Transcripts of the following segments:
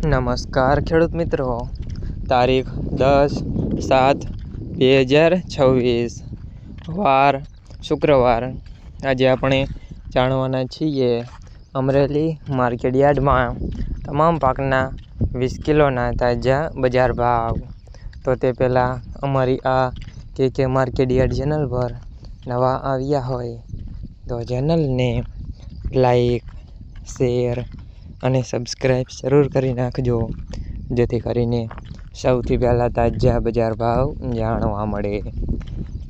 નમસ્કાર ખેડૂત મિત્રો, તારીખ 10/7/2026 વાર શુક્રવાર। આજે આપણે જાણવાના છીએ અમરેલી માર્કેટયાર્ડમાં તમામ પાકના 20 કિલોના તાજા બજાર ભાવ। તો તે પહેલાં અમારી આ કે માર્કેટયાર્ડ ચેનલ પર નવા આવ્યા હોય તો ચેનલને લાઈક, શેર અને સબસ્ક્રાઈબ જરૂર કરી નાખજો, જેથી કરીને સૌથી પહેલાં તાજા બજાર ભાવ જાણવા મળે।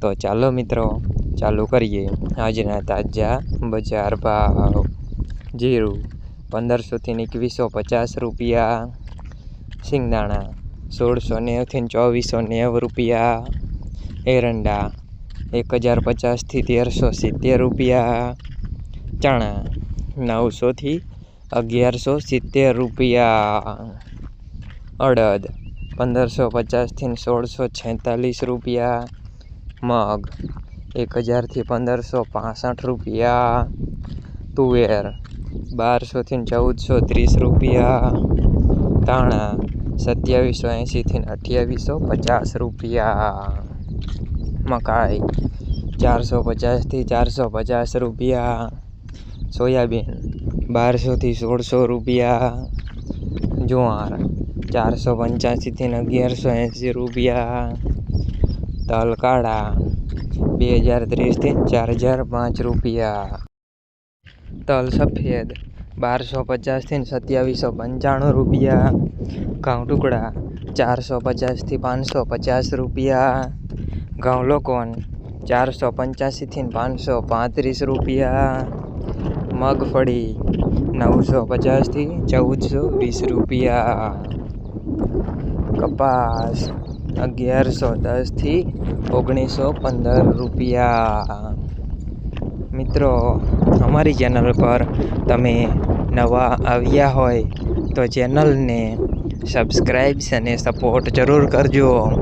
તો ચાલો મિત્રો, ચાલુ કરીએ આજના તાજા બજાર ભાવ। જીરું 1500 થી 2150 રૂપિયા, સિંગદાણા 1690 થી 2490 રૂપિયા, એરંડા 1050 થી 1370 રૂપિયા, ચણા 900 થી 1170 રૂપિયા, અડદ 1550 થી 1646 રૂપિયા, મગ 1000 થી 1565 રૂપિયા, તુવેર 1200 થી 1430 રૂપિયા, ધાણા 2780 થી 2850 રૂપિયા, મકાઈ 450 થી 450 રૂપિયા, સોયાબીન 1200 થી 1600 રૂપિયા, જુવાર 485 થી 1180 રૂપિયા, તલ કાળા 2030 થી 4005 રૂપિયા, તલ સફેદ 1250 થી 2795 રૂપિયા, ઘઉં ટુકડા 450 થી 550 રૂપિયા, ઘઉં લોકોન 485 થી 535 રૂપિયા, મગફળી 950 થી 1420 રૂપિયા, કપાસ 1110 થી 1915 રૂપિયા। મિત્રો, અમારી ચેનલ પર તમે નવા આવ્યા હોય તો ચેનલને સબસ્ક્રાઈબ અને સપોર્ટ જરૂર કરજો,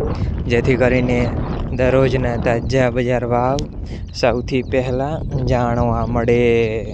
જેથી કરીને દરરોજના તાજા બજાર ભાવ સૌથી પહેલાં જાણવા મળે।